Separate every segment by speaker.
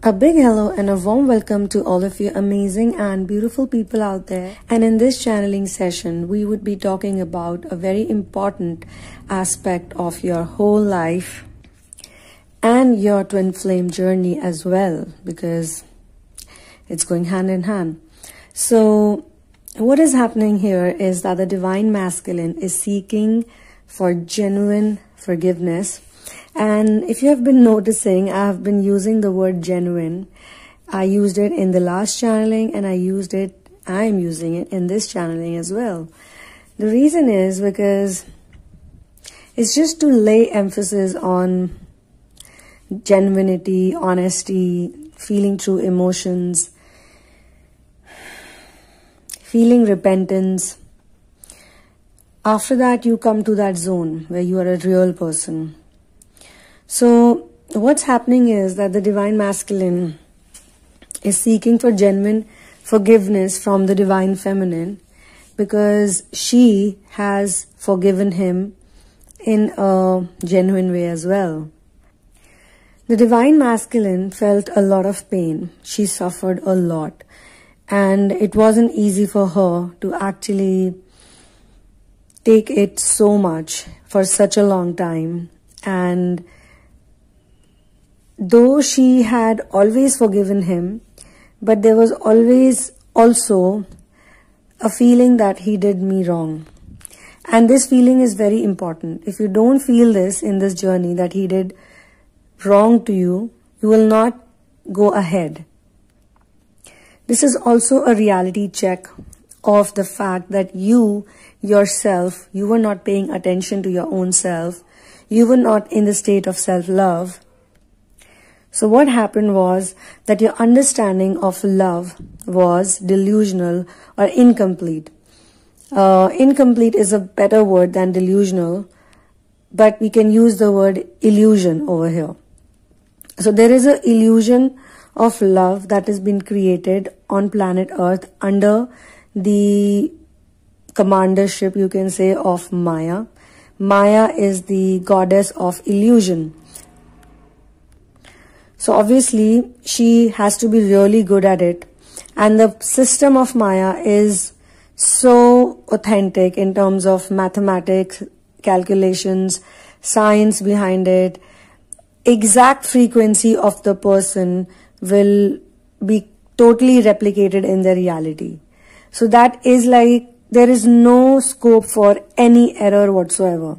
Speaker 1: A big hello and a warm welcome to all of you amazing and beautiful people out there. And in this channeling session, we would be talking about a very important aspect of your whole life and your twin flame journey as well, because it's going hand in hand. So what is happening here is that the divine masculine is seeking for genuine forgiveness. And if you have been noticing, I have been using the word genuine. I used it in the last channeling and I am using it in this channeling as well. The reason is because it's just to lay emphasis on genuinity, honesty, feeling true emotions, feeling repentance. After that, you come to that zone where you are a real person. So what's happening is that the divine masculine is seeking for genuine forgiveness from the divine feminine, because she has forgiven him in a genuine way as well. The divine masculine felt a lot of pain. She suffered a lot. And it wasn't easy for her to actually take it so much for such a long time. And though she had always forgiven him, but there was always also a feeling that he did me wrong. And this feeling is very important. If you don't feel this in this journey, that he did wrong to you, you will not go ahead. This is also a reality check of the fact that you yourself, you were not paying attention to your own self. You were not in the state of self-love. So what happened was that your understanding of love was delusional or incomplete. Incomplete is a better word than delusional, but we can use the word illusion over here. So there is an illusion of love that has been created on planet Earth under the commandership, you can say, of Maya. Maya is the goddess of illusion. So obviously, she has to be really good at it. And the system of Maya is so authentic in terms of mathematics, calculations, science behind it. Exact frequency of the person will be totally replicated in their reality. So that is like, there is no scope for any error whatsoever.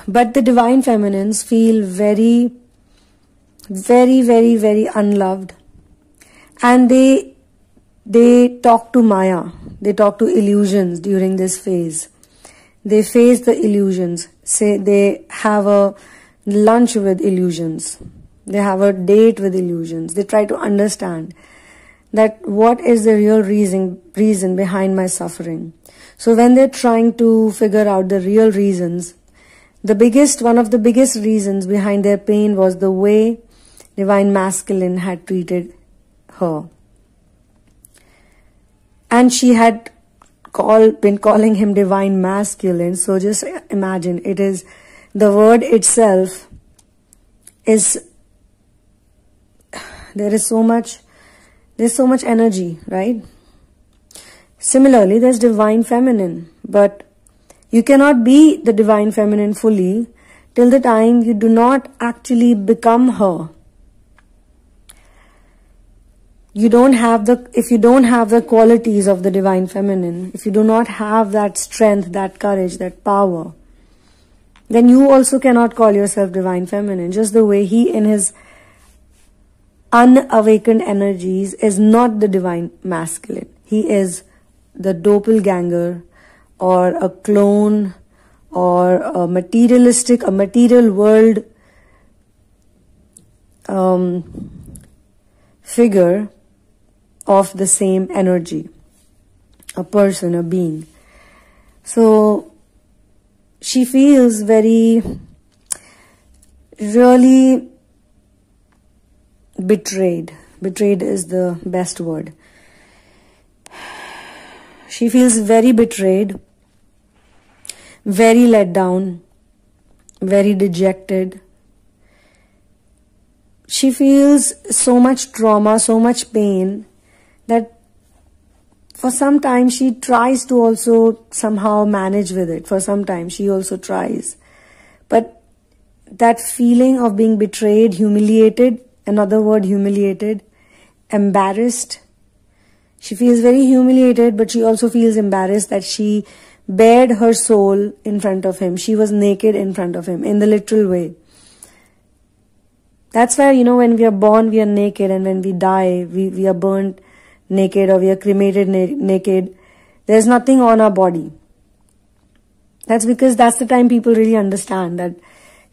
Speaker 1: But the divine feminines feel very, very, very, very unloved. And they talk to Maya. They talk to illusions during this phase. They face the illusions. Say they have a lunch with illusions. They have a date with illusions. They try to understand that what is the real reason behind my suffering. So when they're trying to figure out the real reasons, one of the biggest reasons behind their pain was the way divine masculine had treated her. And she had been calling him divine masculine. So just imagine, it is the word itself is, there's so much energy, right? Similarly, there's divine feminine, but you cannot be the divine feminine fully till the time you do not actually become her. If you don't have the qualities of the divine feminine, if you do not have that strength, that courage, that power, then you also cannot call yourself divine feminine. Just the way he in his unawakened energies is not the divine masculine. He is the doppelganger, or a clone, or a material world figure of the same energy, a person, a being. So she feels really betrayed. Betrayed is the best word. She feels very betrayed, very let down, very dejected, she feels so much trauma, so much pain, that for some time she tries to also somehow manage with it. For some time she also tries. But that feeling of being betrayed, humiliated, another word, humiliated, embarrassed. She feels very humiliated, but she also feels embarrassed that she bared her soul in front of him. She was naked in front of him, in the literal way. That's why, when we are born, we are naked, and when we die, we are burnt naked, or we are cremated naked. There's nothing on our body. That's because that's the time people really understand that,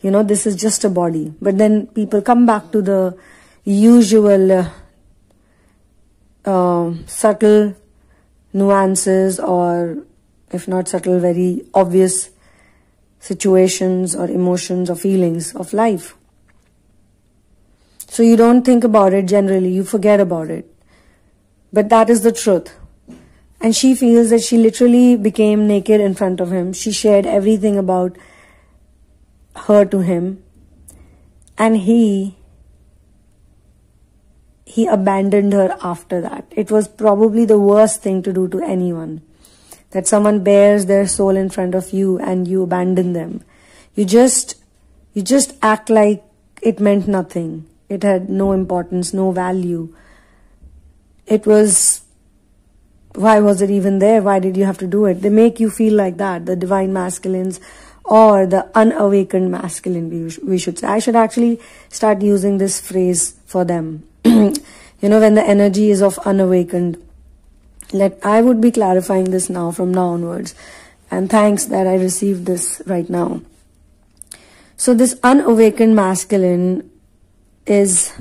Speaker 1: this is just a body. But then people come back to the usual subtle nuances, or if not subtle, very obvious situations or emotions or feelings of life. So you don't think about it generally, you forget about it. But that is the truth. And she feels that she literally became naked in front of him. She shared everything about her to him. And he abandoned her after that. It was probably the worst thing to do to anyone. That someone bears their soul in front of you and you abandon them. You just act like it meant nothing. It had no importance, no value. It was, why was it even there? Why did you have to do it? They make you feel like that, the divine masculines or the unawakened masculine, we should say. I should actually start using this phrase for them. When the energy is of unawakened. I would be clarifying this now, from now onwards. And thanks that I received this right now. So this unawakened masculine is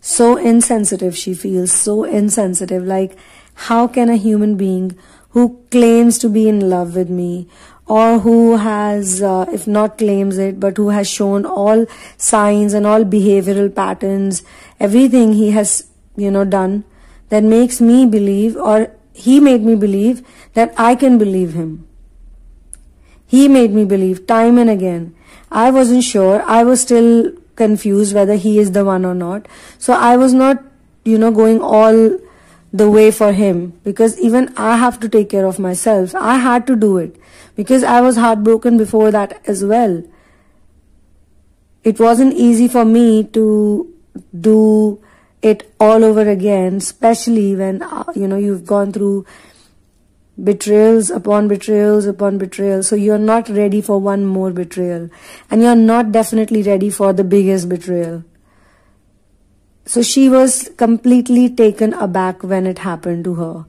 Speaker 1: so insensitive, she feels so insensitive. Like, how can a human being who claims to be in love with me, or who has, if not claims it, but who has shown all signs and all behavioral patterns, everything he has, done, that makes me believe, or he made me believe, that I can believe him. He made me believe time and again. I wasn't sure. I was still confused whether he is the one or not. So I was not, going all the way for him, because even I have to take care of myself. I had to do it because I was heartbroken before that as well. It wasn't easy for me to do it all over again, especially when, you've gone through betrayals upon betrayals upon betrayals. So you're not ready for one more betrayal, and you're not definitely ready for the biggest betrayal. So she was completely taken aback when it happened to her.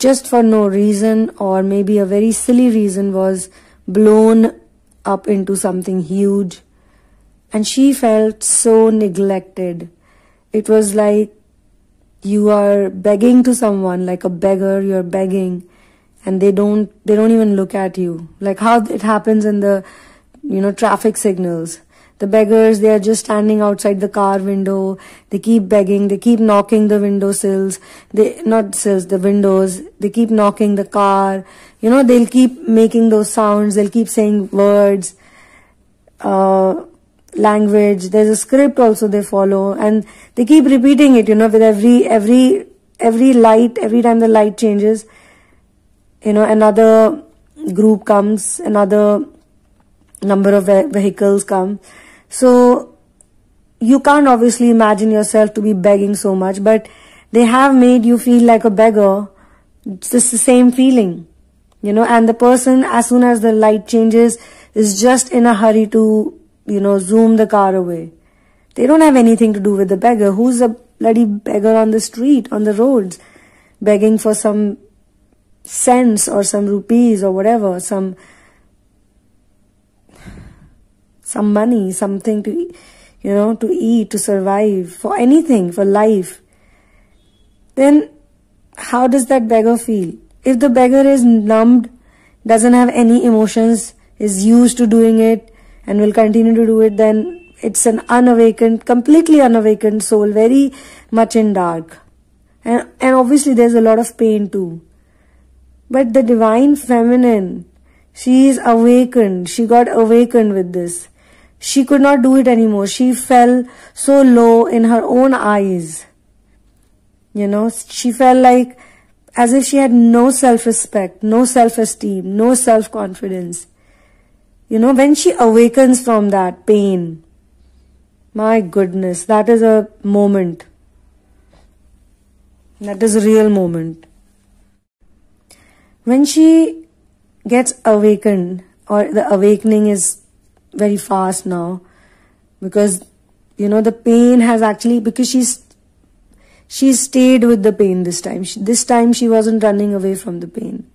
Speaker 1: Just for no reason, or maybe a very silly reason, was blown up into something huge. And she felt so neglected. It was like you are begging to someone, like a beggar, you're begging, and they don't even look at you. Like how it happens in the, traffic signals. The beggars, they are just standing outside the car window. They keep begging. They keep knocking the windowsills. The windows. They keep knocking the car. They'll keep making those sounds. They'll keep saying words, language. There's a script also they follow, and they keep repeating it, with every light, every time the light changes, another group comes, another number of vehicles come. So you can't obviously imagine yourself to be begging so much, but they have made you feel like a beggar. It's just the same feeling, and the person, as soon as the light changes, is just in a hurry to, zoom the car away. They don't have anything to do with the beggar. Who's a bloody beggar on the street, on the roads, begging for some cents or some rupees or whatever, some money, something to, to eat, to survive, for anything, for life. Then how does that beggar feel? If the beggar is numbed, doesn't have any emotions, is used to doing it and will continue to do it, then it's an unawakened, completely unawakened soul, very much in dark. And obviously there's a lot of pain too. But the divine feminine, she is awakened. She got awakened with this. she could not do it anymore. She fell so low in her own eyes. You know, she felt like as if she had no self-respect, no self-esteem, no self-confidence. You know, when she awakens from that pain, my goodness, that is a moment. That is a real moment. When she gets awakened, or the awakening is very fast now, because, you know, the pain has actually, because she stayed with the pain this time. This time she wasn't running away from the pain.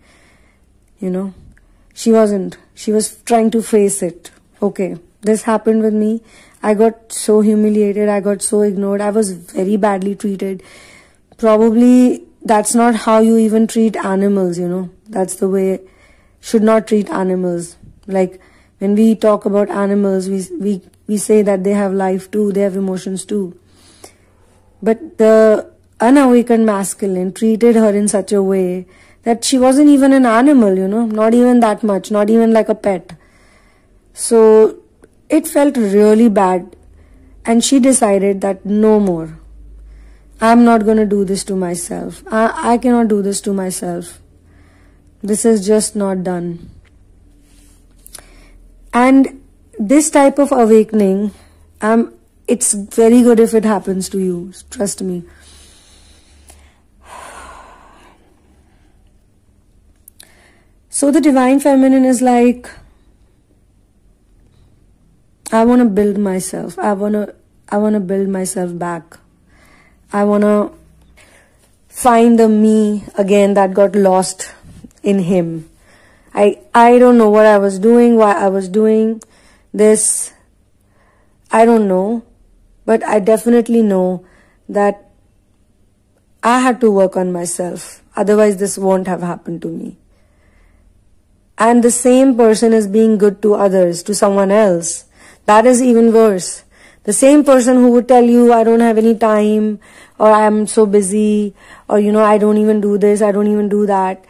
Speaker 1: You know, she wasn't. She was trying to face it. Okay, this happened with me. I got so humiliated. I got so ignored. I was very badly treated. Probably that's not how you even treat animals, you know. That's the way, should not treat animals. Like when we talk about animals, we say that they have life too, they have emotions too. But the unawakened masculine treated her in such a way that she wasn't even an animal, you know, not even that much, not even like a pet. So it felt really bad, and she decided that no more. I'm not going to do this to myself. I cannot do this to myself. This is just not done. And this type of awakening, it's very good if it happens to you. Trust me. So the Divine Feminine is like, I want to build myself. I want to build myself back. I want to find the me again that got lost in him. I don't know what I was doing, why I was doing this. I don't know. But I definitely know that I had to work on myself. Otherwise, this won't have happened to me. And the same person is being good to others, to someone else. That is even worse. The same person who would tell you, I don't have any time, or I'm so busy, or, you know, I don't even do this, I don't even do that.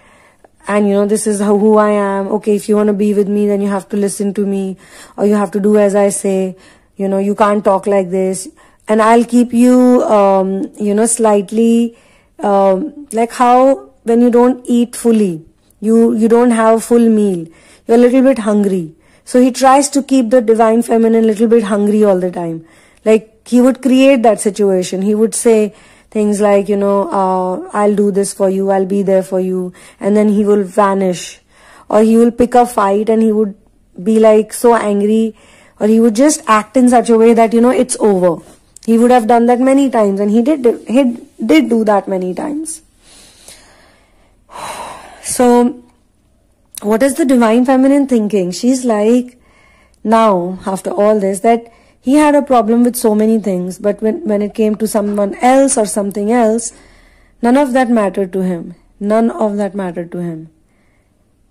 Speaker 1: And, you know, this is who I am. Okay, if you want to be with me, then you have to listen to me, or you have to do as I say. You know, you can't talk like this. And I'll keep you, you know, slightly, like how when you don't eat fully, you don't have a full meal, you're a little bit hungry. So he tries to keep the Divine Feminine a little bit hungry all the time. Like he would create that situation. He would say things like, you know, I'll do this for you, I'll be there for you. And then he will vanish. Or he will pick a fight and he would be like so angry. Or he would just act in such a way that, you know, it's over. He would have done that many times. And he did do that many times. So what is the Divine Feminine thinking? She's like, now, after all this, that he had a problem with so many things, but when it came to someone else or something else, none of that mattered to him. None of that mattered to him.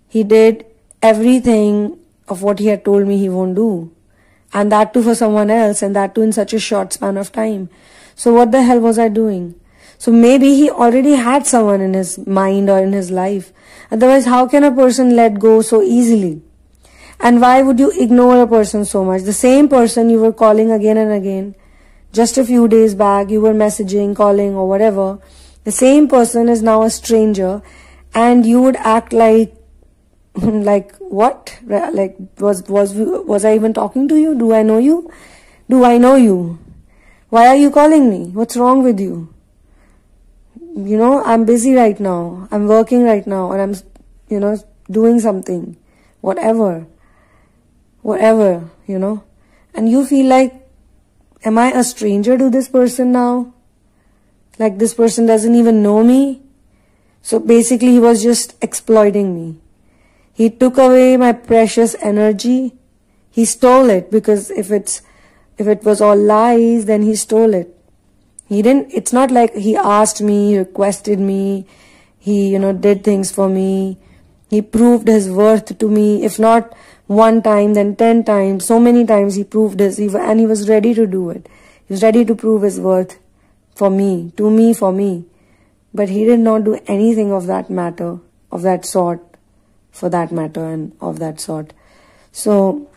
Speaker 1: He did everything of what he had told me he won't do. And that too for someone else, and that too in such a short span of time. So what the hell was I doing? So maybe he already had someone in his mind or in his life. Otherwise, how can a person let go so easily? And why would you ignore a person so much? The same person you were calling again and again. Just a few days back, you were messaging, calling or whatever. The same person is now a stranger, and you would act like, like what? Like, was I even talking to you? Do I know you? Do I know you? Why are you calling me? What's wrong with you? You know, I'm busy right now. I'm working right now, or I'm, you know, doing something. Whatever, you know. And you feel like, am I a stranger to this person now? Like this person doesn't even know me? So basically he was just exploiting me. He took away my precious energy. He stole it, because if it was all lies, then he stole it. It's not like he asked me, he requested me, he, you know, did things for me. He proved his worth to me. If not one time, then 10 times. So many times he proved and he was ready to do it. He was ready to prove his worth for me, to me, for me. But he did not do anything of that matter, of that sort, for that matter, and of that sort. So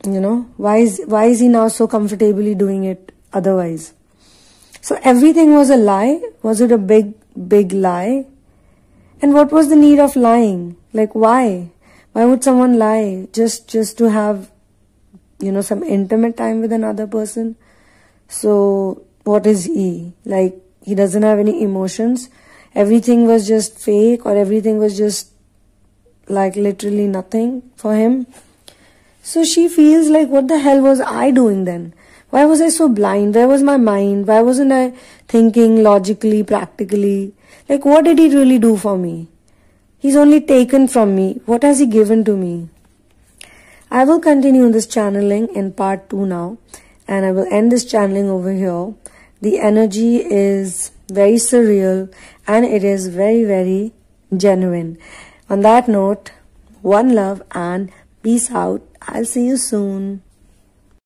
Speaker 1: You know, why is he now so comfortably doing it otherwise? So everything was a lie. Was it a big lie? And what was the need of lying? Like, why? Why would someone lie? Just to have, you know, some intimate time with another person? So what is he? Like, he doesn't have any emotions. Everything was just fake, or everything was just like literally nothing for him. So she feels like, what the hell was I doing then? Why was I so blind? Where was my mind? Why wasn't I thinking logically, practically? Like, what did he really do for me? He's only taken from me. What has he given to me? I will continue this channeling in part 2 now. And I will end this channeling over here. The energy is very surreal. And it is very, very genuine. On that note, one love and peace out. I'll see you soon.